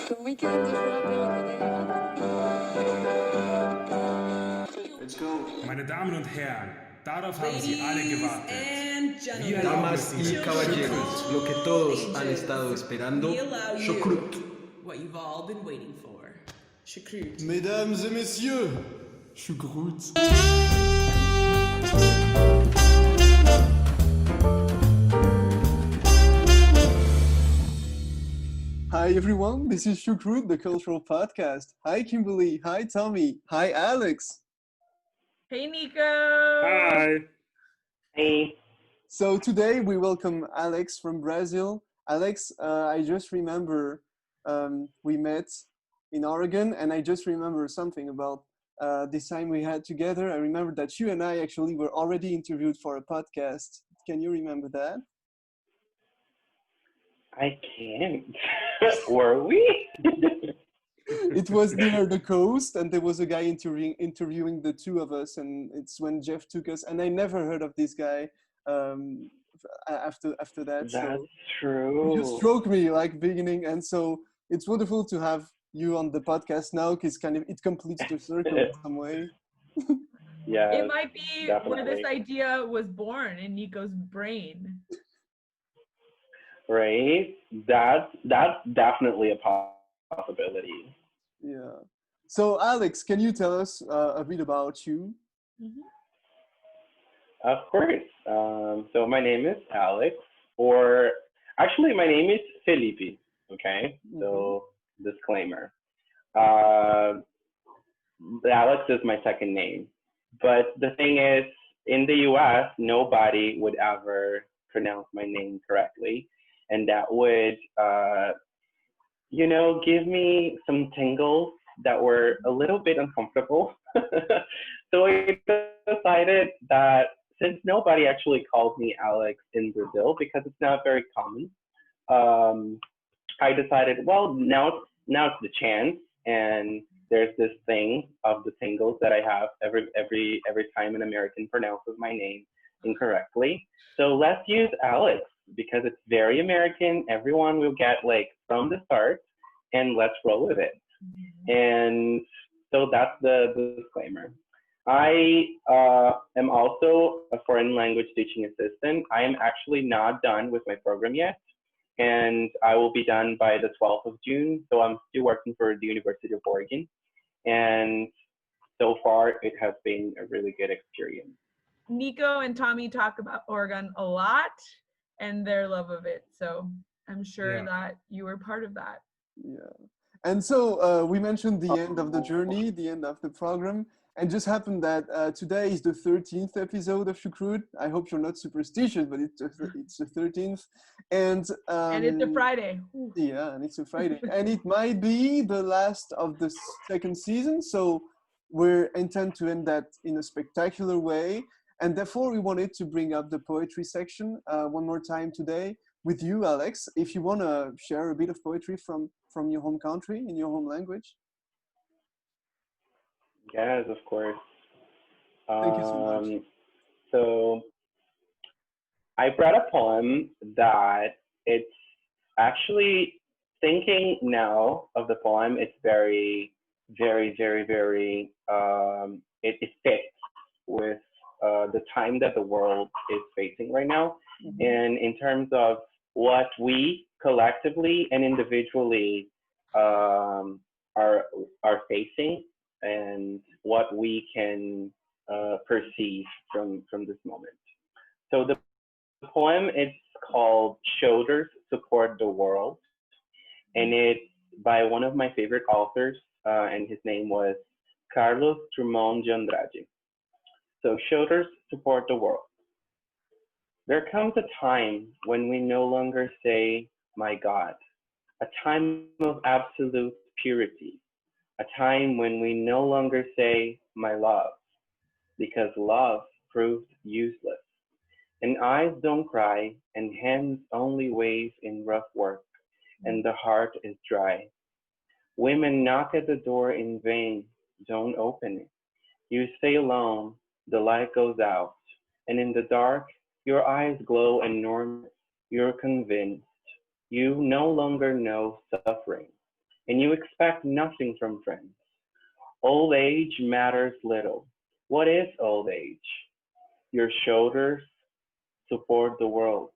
Let's go. Meine Damen und Herren, darauf haben Sie alle gewartet. Wir Damas erlauben es y Ihnen. caballeros, lo que todos han estado esperando, Choúkrüt. What you've all been waiting for. Choúkrüt. Mesdames et messieurs, Choúkrüt. Hi everyone, this is Choúkrüt, the cultural podcast. Hi Kimberly, hi Tommy, hi Alex. Hey, Nico. Hi. Hey. So today we welcome Alex from Brazil. Alex, I just remember we met in Oregon, and I just remember something about this time we had together. I remember that you and I actually were already interviewed for a podcast. Can you remember that? I can't. Were we? It was near the coast, and there was a guy interviewing the two of us, and it's when Jeff took us, and I never heard of this guy after that. That's so true. you struck me like beginning, and so it's wonderful to have you on the podcast now, because it completes the circle in some way. Yeah. It might be definitely. where this idea was born in Nico's brain. Right? That's definitely a possibility. Yeah. So Alex, can you tell us a bit about you? Mm-hmm. Of course. So my name is Alex, or actually my name is Felipe. Okay. Mm-hmm. So disclaimer. Alex is my second name, but the thing is, in the U.S., nobody would ever pronounce my name correctly, and that would, give me some tingles that were a little bit uncomfortable. So I decided that since nobody actually calls me Alex in Brazil, because it's not very common, I decided, well, now it's the chance, and there's this thing of the tingles that I have every time an American pronounces my name incorrectly. So let's use Alex, because it's very American. Everyone will get like from the start, and let's roll with it. Mm-hmm. And so that's the disclaimer. I am also a foreign language teaching assistant. I am actually not done with my program yet, and I will be done by the 12th of June. So I'm still working for the University of Oregon, and so far it has been a really good experience. Nico and Tommy talk about Oregon a lot and their love of it. So I'm sure that you were part of that. Yeah. And so we mentioned the end of the journey, the end of the program, and just happened that today is the 13th episode of Choúkrüt. I hope you're not superstitious, but it's the 13th. And it's a Friday. Yeah, and it's a Friday. And it might be the last of the second season. So we intend to end that in a spectacular way. And therefore, we wanted to bring up the poetry section one more time today with you, Alex. If you want to share a bit of poetry from your home country, in your home language. Yes, of course. Thank you so much. So I brought a poem that it's actually, thinking now of the poem, it's very, very, very, very, it fits with the time that the world is facing right now. Mm-hmm. And in terms of what we collectively and individually are facing, and what we can perceive from this moment. So the poem is called Shoulders Support the World, and it's by one of my favorite authors, and his name was Carlos Drummond de Andrade. So shoulders support the world. There comes a time when we no longer say, my God, a time of absolute purity, a time when we no longer say, my love, because love proved useless. And eyes don't cry, and hands only wave in rough work, and the heart is dry. Women knock at the door in vain, don't open it. You stay alone, the light goes out, and in the dark, your eyes glow enormous. You're convinced. You no longer know suffering. and you expect nothing from friends. Old age matters little. What is old age? Your shoulders support the world,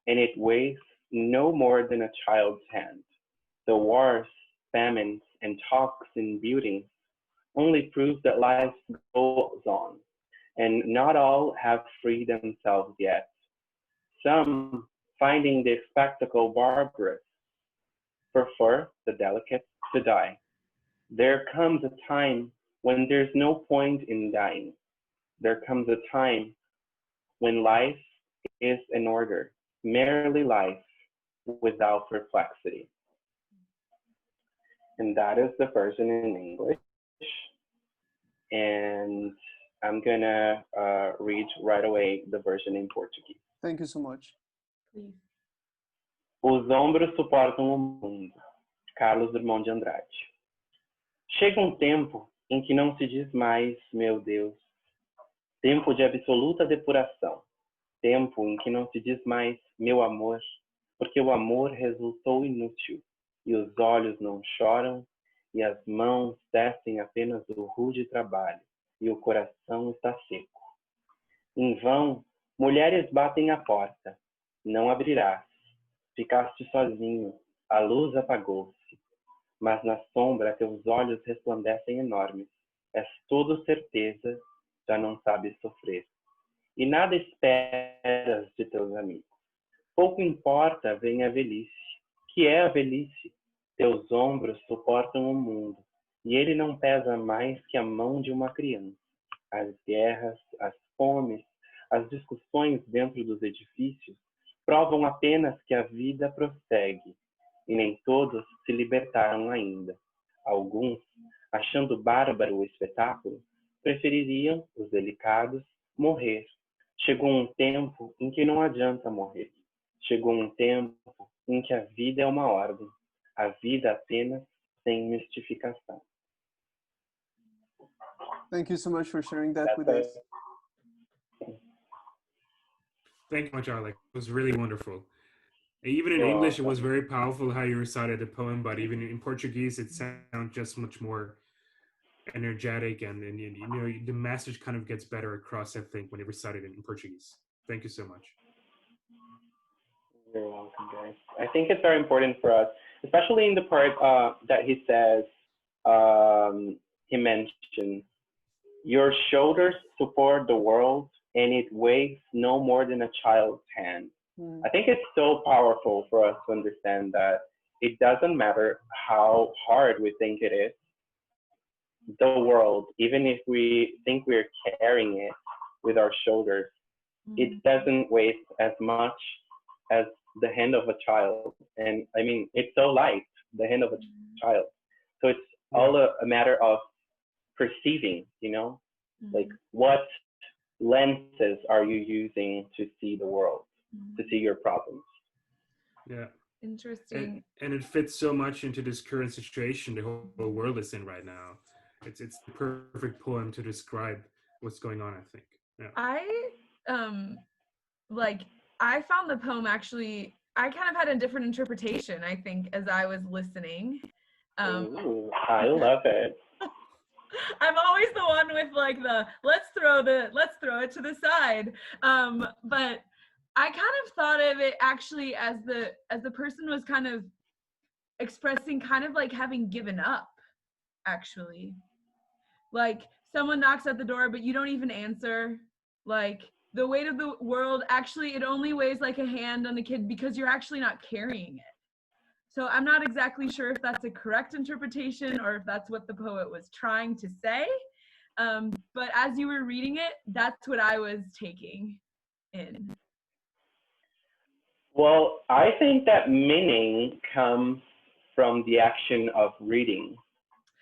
and it weighs no more than a child's hand. The wars, famines, and talks in buildings only prove that life goes on, and not all have freed themselves yet. Some, finding the spectacle barbarous, prefer the delicate to die. There comes a time when there's no point in dying. There comes a time when life is in order, merely life without perplexity. And that is the version in English. And I'm gonna read right away the version in Portuguese. Thank you so much. Please. Os ombros suportam o mundo. Carlos Drummond de Andrade. Chega um tempo em que não se diz mais, meu Deus. Tempo de absoluta depuração. Tempo em que não se diz mais, meu amor, porque o amor resultou inútil, e os olhos não choram, e as mãos tecem apenas o rude trabalho, e o coração está seco. Em vão, mulheres batem à porta. Não abrirás. Ficaste sozinho, a luz apagou-se. Mas na sombra teus olhos resplandecem enormes. És todo certeza, já não sabes sofrer. E nada esperas de teus amigos. Pouco importa, vem a velhice. Que é a velhice? Teus ombros suportam o mundo, e ele não pesa mais que a mão de uma criança. As guerras, as fomes, as discussões dentro dos edifícios provam apenas que a vida prossegue, e nem todos se libertaram ainda. Alguns, achando bárbaro o espetáculo, prefeririam, os delicados, morrer. Chegou um tempo em que não adianta morrer. Chegou um tempo em que a vida é uma ordem. A vida apenas sem mistificação. Thank you so much for sharing that with us. Thank you much, Alec. It was really wonderful. Even in English, it was very powerful how you recited the poem, but even in Portuguese, it sounds just much more energetic, and you know, the message kind of gets better across, I think, when you recite it in Portuguese. Thank you so much. You're welcome, guys. I think it's very important for us, especially in the part that he says, he mentioned, your shoulders support the world, and it weighs no more than a child's hand. I think it's so powerful for us to understand that it doesn't matter how hard we think it is, the world, even if we think we're carrying it with our shoulders, it doesn't weigh as much as the hand of a child. And I mean, it's so light, the hand of a child. So it's all a matter of perceiving, you know, like what lenses are you using to see the world, to see your problems. Yeah. Interesting. And it fits so much into this current situation the whole world is in right now. It's the perfect poem to describe what's going on, I think. Yeah. I found the poem actually, I kind of had a different interpretation, I think, as I was listening. Ooh, I love it. I'm always the one with like the let's throw it to the side. But I kind of thought of it actually as the person was kind of expressing kind of like having given up, actually. Like someone knocks at the door, but you don't even answer. Like the weight of the world, actually, it only weighs like a hand on a kid because you're actually not carrying it. So I'm not exactly sure if that's a correct interpretation or if that's what the poet was trying to say. But as you were reading it, that's what I was taking in. Well, I think that meaning comes from the action of reading.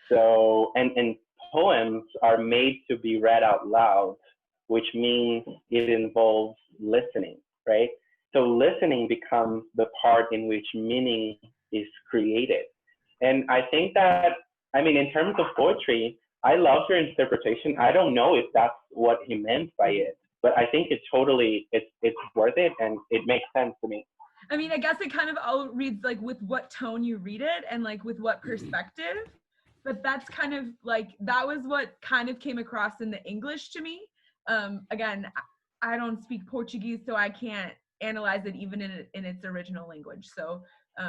So, and poems are made to be read out loud, which means it involves listening, right? So listening becomes the part in which meaning is created. And I think that, I mean, in terms of poetry, I love your interpretation. I don't know if that's what he meant by it, but I think it's totally, it's worth it and it makes sense to me. I mean, I guess it kind of all reads like with what tone you read it and like with what perspective. But that's kind of like, that was what kind of came across in the English to me. Again, I don't speak Portuguese, so I can't analyze it even in its original language. So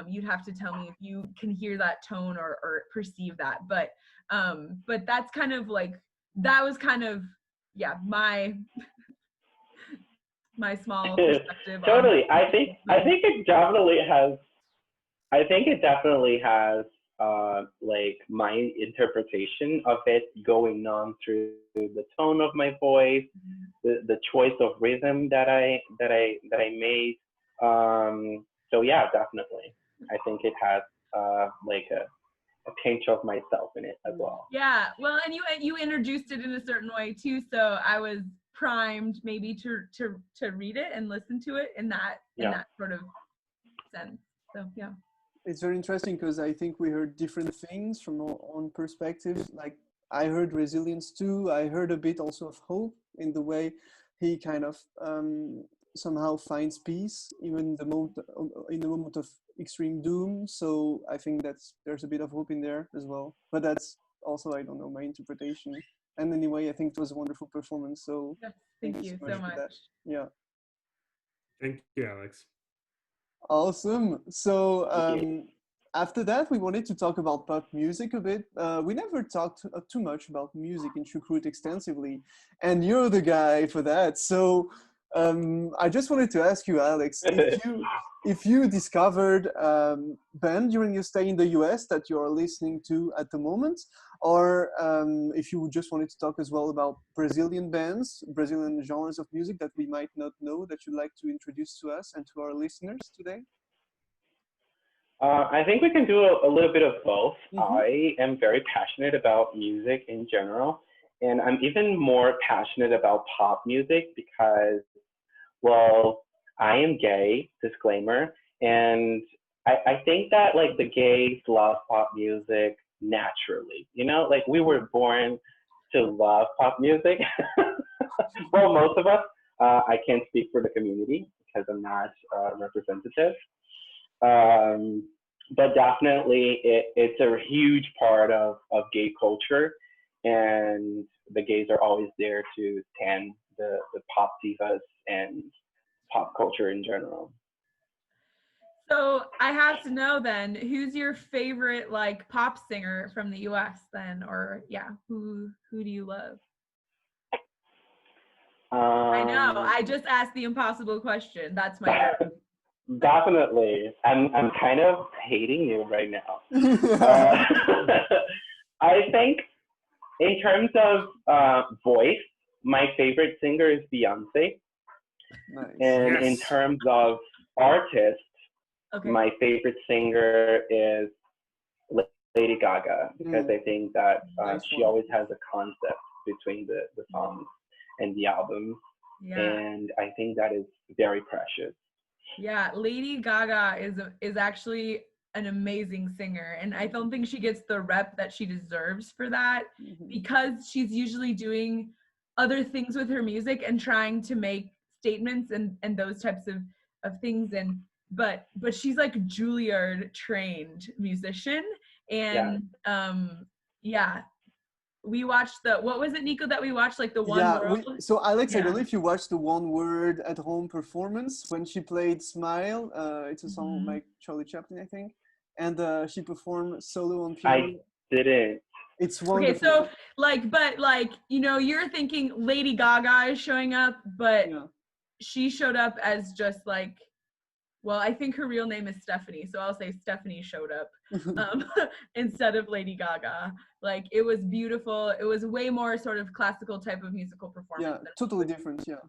you'd have to tell me if you can hear that tone or perceive that. But that's kind of like, that was kind of, yeah, my small perspective. Totally. I think it definitely has. I think it definitely has like my interpretation of it going on through the tone of my voice, the choice of rhythm that I made. So yeah, definitely. I think it has like a pinch of myself in it as well. Yeah, well, and you introduced it in a certain way too, so I was primed maybe to read it and listen to it in that sort of sense. So yeah. It's very interesting because I think we heard different things from our own perspectives. Like I heard resilience too. I heard a bit also of hope in the way he kind of somehow finds peace even in the moment of extreme doom. So I think there's a bit of hope in there as well. But that's also, I don't know, my interpretation. And anyway, I think it was a wonderful performance. So Yeah, thank you so much. For that. Yeah. Thank you, Alex. Awesome. So after that, we wanted to talk about pop music a bit. We never talked too much about music in Choúkrüt extensively, and you're the guy for that. So I just wanted to ask you, Alex, if you discovered band during your stay in the US that you're listening to at the moment, or if you just wanted to talk as well about Brazilian bands, Brazilian genres of music that we might not know that you'd like to introduce to us and to our listeners today. I think we can do a little bit of both. Mm-hmm. I am very passionate about music in general, and I'm even more passionate about pop music because, well, I am gay, disclaimer, and I think that like the gays love pop music naturally, you know, like we were born to love pop music. Well, most of us, I can't speak for the community because I'm not representative. But definitely it's a huge part of gay culture, and the gays are always there to stand the pop divas and pop culture in general. So I have to know then, who's your favorite like pop singer from the US then, or yeah, who do you love? I know, I just asked the impossible question. That's my job. Definitely. I'm kind of hating you right now. I think in terms of voice, my favorite singer is Beyonce. Nice. And in terms of artist, my favorite singer is Lady Gaga, because I think that she always has a concept between the songs and the albums. Yeah. And I think that is very precious. Yeah, Lady Gaga is actually an amazing singer, and I don't think she gets the rep that she deserves for that, because she's usually doing other things with her music and trying to make statements and those types of things, and but she's like Juilliard trained musician, and we watched what was it, Nico, that we watched, like the One World? So Alex, I don't know if you watched the One Word at Home performance when she played Smile. It's a song by Charlie Chaplin, I think. And she performed solo on piano. I didn't. It's wonderful. Okay, so but you know, you're thinking Lady Gaga is showing up, but she showed up as just like, well, I think her real name is Stephanie, so I'll say Stephanie showed up instead of Lady Gaga. Like, it was beautiful. It was way more sort of classical type of musical performance. Yeah, totally different, yeah.